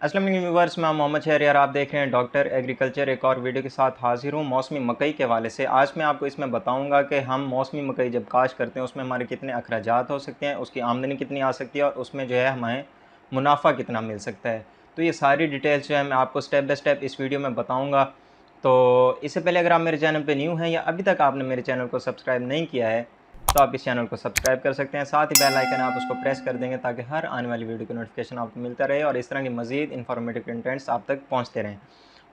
अस्सलाम वालेकुम व्यूअर्स, मैं मोहम्मद शहरियार। आप देख रहे हैं डॉक्टर एग्रीकल्चर। एक और वीडियो के साथ हाजिर हूँ मौसमी मकई के हवाले से। आज मैं आपको इसमें बताऊंगा कि हम मौसमी मकई जब काश्त करते हैं उसमें हमारे कितने अखराजात हो सकते हैं, उसकी आमदनी कितनी आ सकती है और उसमें जो है हमें मुनाफा कितना मिल सकता है। तो ये सारी डिटेल्स जो है मैं आपको स्टेप बाय स्टेप इस वीडियो में बताऊँगा। तो इससे पहले अगर आप मेरे चैनल पर न्यू हैं या अभी तक आपने मेरे चैनल को सब्सक्राइब नहीं किया है तो आप इस चैनल को सब्सक्राइब कर सकते हैं। साथ ही बेल आइकन आप उसको प्रेस कर देंगे ताकि हर आने वाली वीडियो की नोटिफिकेशन आपको मिलता रहे और इस तरह की मज़ीद इन्फॉर्मेटिव कंटेंट्स आप तक पहुंचते रहें।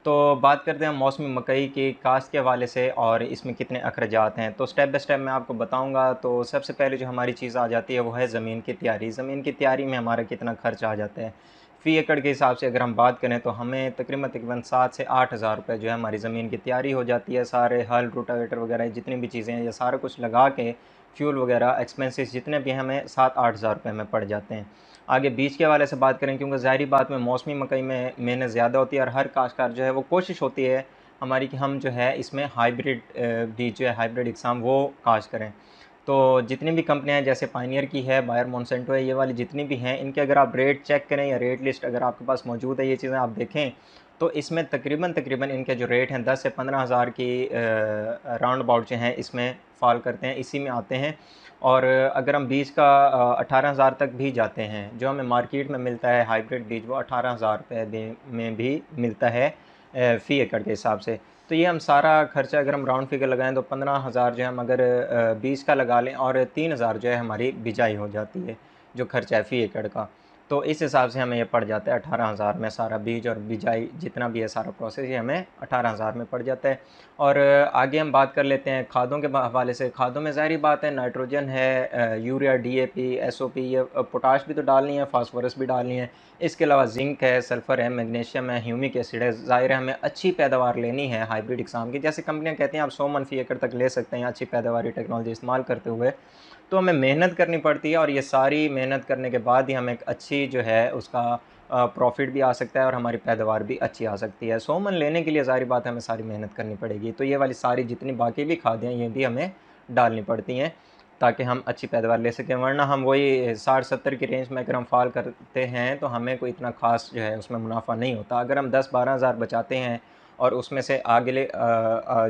तो बात करते हैं मौसमी मकई की काश्त के हवाले से और इसमें कितने अखराजात हैं। तो स्टेप बाय स्टेप मैं आपको बताऊंगा। तो सबसे पहले जो हमारी चीज़ आ जाती है वो है ज़मीन की तैयारी। ज़मीन की तैयारी में हमारा कितना खर्च आ जाता है फ़ी एकड़ के हिसाब से अगर हम बात करें तो हमें तकरीबन 7 से 8 हज़ार रुपये जो है हमारी ज़मीन की तैयारी हो जाती है। सारे हल रोटावेटर वगैरह जितनी भी चीज़ें हैं ये सारा कुछ लगा के फ्यूल वगैरह एक्सपेंसेस जितने भी हमें 7-8 हज़ार रुपये में पड़ जाते हैं। आगे बीज के हवाले से बात करें, क्योंकि ज़ाहिरी बात में मौसमी मकई में मेहनत ज़्यादा होती है और हर काश्तकार जो है वो कोशिश होती है हमारी कि हम जो है इसमें हाइब्रिड बीज जो है हाइब्रिड इकसाम वो काश्त करें। तो जितनी भी कंपनियां हैं जैसे पायनियर की है, बायर मोनसेंटो है, ये वाली जितनी भी हैं इनके अगर आप रेट चेक करें या रेट लिस्ट अगर आपके पास मौजूद है ये चीज़ें आप देखें तो इसमें तकरीबन इनके जो रेट हैं 10 से 15 हज़ार की राउंड अबाउट जो हैं इसमें फॉल करते हैं, इसी में आते हैं। और अगर हम बीज का 18 हज़ार तक भी जाते हैं, जो हमें मार्केट में मिलता है हाइब्रिड बीज वो 18 हज़ार रुपये में भी मिलता है फ़ी एकड़ के हिसाब से। तो ये हम सारा खर्चा अगर हम राउंड फिगर लगाएं तो 15 हज़ार जो है हम अगर बीज का लगा लें और 3 हज़ार जो है हमारी बिजाई हो जाती है, जो खर्चा है फ़ी एकड़ का। तो इस हिसाब से हमें ये पड़ जाता है 18 हज़ार में सारा बीज और बिजाई जितना भी है सारा प्रोसेस, ये हमें 18 हज़ार में पड़ जाता है। और आगे हम बात कर लेते हैं खादों के हवाले से। खादों में ज़ाहिर बात है नाइट्रोजन है, यूरिया, डीएपी, एसओपी, ये पोटाश भी तो डालनी है, फास्फोरस भी डालनी है। इसके अलावा जिंक है, सल्फ़र है, मैग्नीशियम है, ह्यूमिक एसिड है। ज़ाहिर है हमें अच्छी पैदावार लेनी है हाइब्रिड इकसाम की। जैसे कंपनियां कहती हैं आप 100 मन फ़ी एकड़ तक ले सकते हैं अच्छी पैदावारी टेक्नोलॉजी इस्तेमाल करते हुए। तो हमें मेहनत करनी पड़ती है और ये सारी मेहनत करने के बाद ही हमें एक अच्छी जो है उसका प्रॉफिट भी आ सकता है और हमारी पैदावार भी अच्छी आ सकती है। 100 मन लेने के लिए ज़ाहिर बात है हमें सारी मेहनत करनी पड़ेगी। तो ये वाली सारी जितनी बाकी भी खादें हैं ये भी हमें डालनी पड़ती हैं ताकि हम अच्छी पैदावार ले सकें। वरना हम वही 60-70 की रेंज में अगर हम फॉल करते हैं तो हमें कोई इतना ख़ास जो है उसमें मुनाफा नहीं होता। अगर हम 10-12 हज़ार बचाते हैं और उसमें से आगे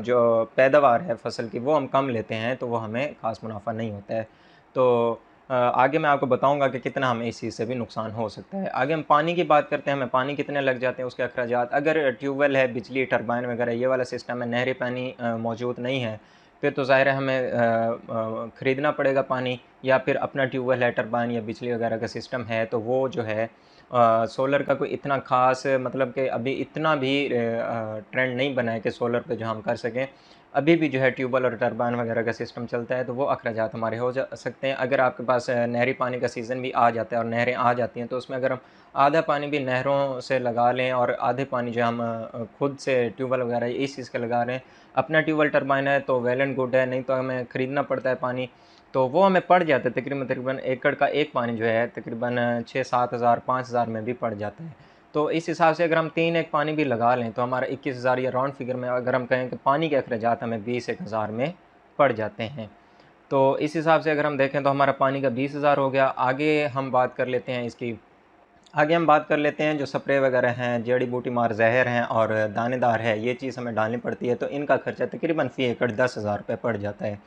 जो पैदावार है फसल की वो हम कम लेते हैं तो वो हमें ख़ास मुनाफा नहीं होता है। तो आगे मैं आपको बताऊंगा कि कितना हमें इस चीज़ से भी नुकसान हो सकता है। आगे हम पानी की बात करते हैं, हमें पानी कितने लग जाते हैं उसके अखराजात। अगर ट्यूबवेल है, बिजली टरबाइन वगैरह ये वाला सिस्टम है, नहरी पानी मौजूद नहीं है, फिर तो ज़ाहिर है हमें ख़रीदना पड़ेगा पानी, या फिर अपना ट्यूबवेल है, टरबाइन या बिजली वगैरह का सिस्टम है तो वो जो है सोलर का कोई इतना ख़ास मतलब कि अभी इतना भी ट्रेंड नहीं बना है कि सोलर पे जो हम कर सकें। अभी भी जो है ट्यूबवेल और टरबाइन वगैरह का सिस्टम चलता है तो वो अखराजात हमारे हो जा सकते हैं। अगर आपके पास नहरी पानी का सीज़न भी आ जाता है और नहरें आ जाती हैं तो उसमें अगर हम आधा पानी भी नहरों से लगा लें और आधे पानी जो हम खुद से ट्यूबवेल वगैरह इस चीज़ का लगा रहे हैं, अपना ट्यूबवेल टरबाइन है तो वेल एंड गुड है, नहीं तो हमें ख़रीदना पड़ता है पानी। तो वो हमें पड़ जाता है तकरीबन एकड़ का एक पानी जो है तकरीबन 6-7 हज़ार 5 हज़ार में भी पड़ जाता है। तो इस हिसाब से अगर हम 3 एक पानी भी लगा लें तो हमारा 21 हज़ार या राउंड फिगर में अगर हम कहें कि पानी के अखराजात हमें 20 एक हज़ार में पड़ जाते हैं। तो इस हिसाब से अगर हम देखें तो हमारा पानी का 20 हज़ार हो गया। आगे हम बात कर लेते हैं जो स्प्रे वगैरह हैं, जड़ी बूटी मार ज़हर हैं और दानेदार है, ये चीज़ हमें डालनी पड़ती है तो इनका खर्चा तकरीबन फ़ी एकड़ 10 हज़ार रुपये पड़ जाता है।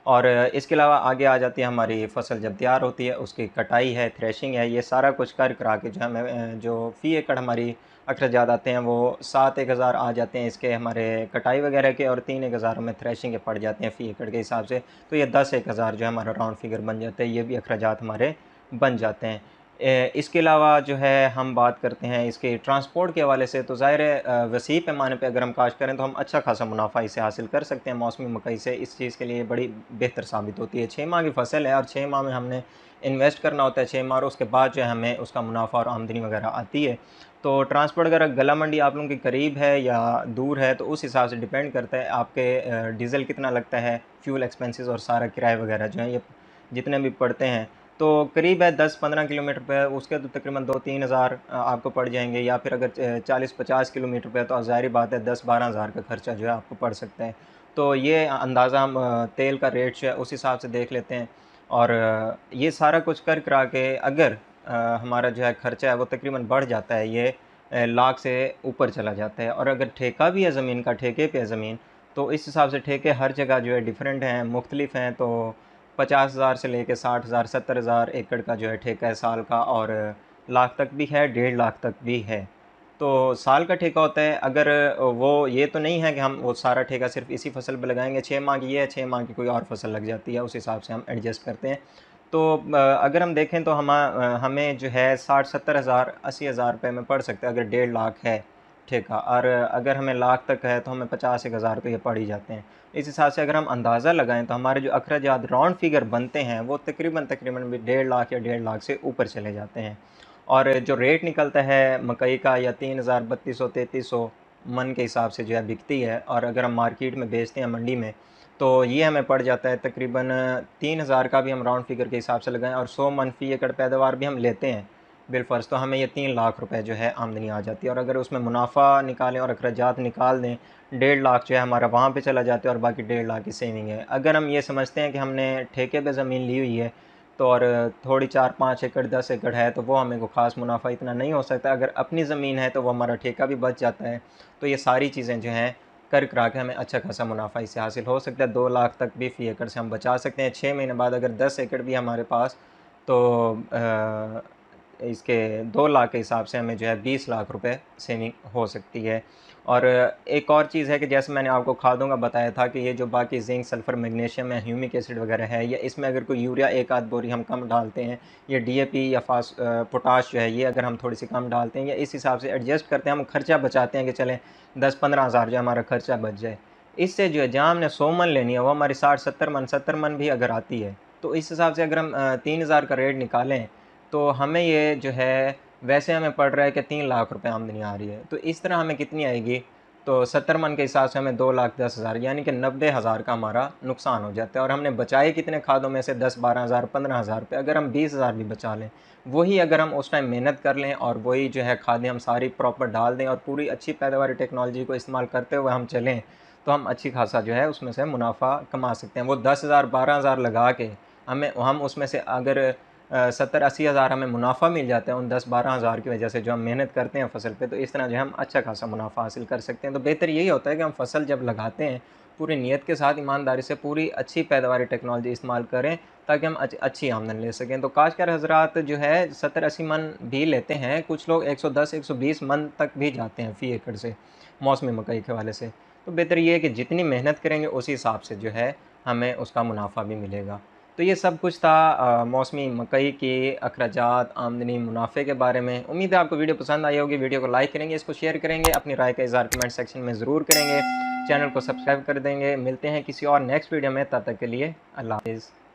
और इसके अलावा आगे आ जाती है हमारी फसल जब तैयार होती है उसकी कटाई है, थ्रेशिंग है, ये सारा कुछ कर करा के जो हमें जो फ़ी एकड़ हमारी अखराजात आते हैं वो 7 एक हज़ार आ जाते हैं इसके हमारे कटाई वगैरह के, और 3 एक हज़ार हमें थ्रेशिंग के पड़ जाते हैं फ़ी एकड़ के हिसाब से। तो ये 10 एक हज़ार जो है हमारा राउंड फिगर बन जाता है, ये भी अखराजात हमारे बन जाते हैं। इसके अलावा जो है हम बात करते हैं इसके ट्रांसपोर्ट के हवाले से, तो ज़ाहिर है वसीअ पैमाने पे अगर हम काश्त करें तो हम अच्छा खासा मुनाफा इसे हासिल कर सकते हैं मौसमी मकई से। इस चीज़ के लिए बड़ी बेहतर साबित होती है। 6 माह की फसल है और 6 माह में हमने इन्वेस्ट करना होता है 6 माह, और उसके बाद जो है हमें उसका मुनाफा और आमदनी वगैरह आती है। तो ट्रांसपोर्ट अगर गला मंडी आप लोगों के करीब है या दूर है तो उस हिसाब से डिपेंड करता है आपके डीज़ल कितना लगता है, फ्यूल एक्सपेंसेस और सारा किराया वगैरह जो है ये जितने भी पड़ते हैं। तो करीब है 10-15 किलोमीटर पे, उसके तो तकरीबन 2-3 हज़ार आपको पड़ जाएंगे, या फिर अगर 40-50 किलोमीटर पे तो ज़ाहिर बात है 10-12 हज़ार का खर्चा जो है आपको पड़ सकता है। तो ये अंदाज़ा हम तेल का रेट जो है उस हिसाब से देख लेते हैं। और ये सारा कुछ कर करा के अगर हमारा जो है खर्चा है वो तकरीबन बढ़ जाता है, ये लाख से ऊपर चला जाता है। और अगर ठेका भी है ज़मीन का, ठेके पे है ज़मीन, तो इस हिसाब से ठेके हर जगह जो है डिफरेंट हैं, मुख्तलिफ हैं। तो 50,000 से लेके 60,000 70,000 एकड़ का जो है ठेका है साल का, और लाख तक भी है, 1.5 लाख तक भी है। तो साल का ठेका होता है। अगर वो ये तो नहीं है कि हम वो सारा ठेका सिर्फ इसी फसल पे लगाएंगे, 6 माह की है, 6 माह की कोई और फसल लग जाती है, उस हिसाब से हम एडजस्ट करते हैं। तो अगर हम देखें तो हमें जो है 60-70 हज़ार 80 हज़ार रुपये में पड़ सकता है अगर 1.5 लाख है ठेका। और अगर हमें लाख तक है तो हमें 50-1 हज़ार तो ये पड़ ही जाते हैं। इस हिसाब से अगर हम अंदाज़ा लगाएं तो हमारे जो अखराजात राउंड फिगर बनते हैं वो तकरीबन तकरीबन भी 1.5 लाख या 1.5 लाख से ऊपर चले जाते हैं। और जो रेट निकलता है मकई का, या 3,000 3200 मन के हिसाब से जो है बिकती है, और अगर हम मार्केट में बेचते हैं मंडी में, तो ये हमें पड़ जाता है तकरीबन 3,000 का भी हम राउंड फिगर के हिसाब से लगाएं और 100 मन फ़ी एकड़ पैदावार भी हम लेते हैं बिलफ़र्ज़, तो हमें ये 3 लाख रुपए जो है आमदनी आ जाती है। और अगर उसमें मुनाफा निकालें और अखराजात निकाल दें, 1.5 लाख जो है हमारा वहाँ पे चला जाता है, और बाकी 1.5 लाख की सेविंग है। अगर हम ये समझते हैं कि हमने ठेके पे ज़मीन ली हुई है, तो और थोड़ी 4-5 एकड़ 10 एकड़ है, तो वो हमें को ख़ास मुनाफा इतना नहीं हो सकता। अगर अपनी ज़मीन है तो वो हमारा ठेका भी बच जाता है। तो ये सारी चीज़ें जो हैं कर करा के हमें अच्छा खासा मुनाफा इससे हासिल हो सकता है। 2 लाख तक भी फ़ी एकड़ से हम बचा सकते हैं। 6 महीने बाद अगर 10 एकड़ भी हमारे पास, तो इसके 2 लाख के हिसाब से हमें जो है 20 लाख रुपए सेविंग हो सकती है। और एक और चीज़ है कि जैसे मैंने आपको खादों का बताया था कि ये जो बाकी ज़िंक, सल्फ़र, मैग्नीशियम है, ह्यूमिक एसिड वगैरह है, या इसमें अगर कोई यूरिया 1 आध बोरी हम कम डालते हैं, या डीएपी या पोटाश जो है ये अगर हम थोड़ी सी कम डालते हैं, या इस हिसाब से एडजस्ट करते हैं, हम खर्चा बचाते हैं कि चलें 10-15 हज़ार जो हमारा खर्चा बच जाए। इससे जो है जहाँ हमने 100 मन लेनी है वो हमारी 60-70 मन भी अगर आती है, तो इस हिसाब से अगर हम 3,000 का रेट निकालें, तो हमें ये जो है वैसे हमें पड़ रहा है कि 3 लाख रुपए आमदनी आ रही है। तो इस तरह हमें कितनी आएगी, तो 70 मन के हिसाब से हमें 2,10,000 यानी कि 90,000 का हमारा नुकसान हो जाता है। और हमने बचाए कितने खादों में से 10-12 हज़ार 15,000 रुपये, अगर हम 20,000 भी बचा लें, वही अगर हम उस टाइम मेहनत कर लें और वही जो है खादें हम सारी प्रॉपर डाल दें और पूरी अच्छी पैदावारी टेक्नोलॉजी को इस्तेमाल करते हुए हम चलें, तो हम अच्छी खासा जो है उसमें से मुनाफा कमा सकते हैं। वो 10,000 12,000 लगा के हम उसमें से अगर 70-80 हज़ार हमें मुनाफा मिल जाता है उन 10-12 हज़ार की वजह से जो हम मेहनत करते हैं फसल पे, तो इस तरह जो है हम अच्छा खासा मुनाफा हासिल कर सकते हैं। तो बेहतर यही होता है कि हम फसल जब लगाते हैं पूरी नीयत के साथ, ईमानदारी से, पूरी अच्छी पैदावारी टेक्नोलॉजी इस्तेमाल करें, ताकि हम अच्छी आमदन ले सकें। तो काश्तकार हज़रात जो है 70-80 मन भी लेते हैं, कुछ लोग 110-120 मन तक भी जाते हैं फ़ी एकड़ से मौसमी मकई के हवाले से। तो बेहतर ये है कि जितनी मेहनत करेंगे उसी हिसाब से जो है हमें उसका मुनाफा भी मिलेगा। तो ये सब कुछ था मौसमी मकई के अखराजात, आमदनी, मुनाफे के बारे में। उम्मीद है आपको वीडियो पसंद आई होगी। वीडियो को लाइक करेंगे, इसको शेयर करेंगे, अपनी राय का इज़हार कमेंट सेक्शन में ज़रूर करेंगे, चैनल को सब्सक्राइब कर देंगे। मिलते हैं किसी और नेक्स्ट वीडियो में, तब तक के लिए अल्लाह हाफ़िज़।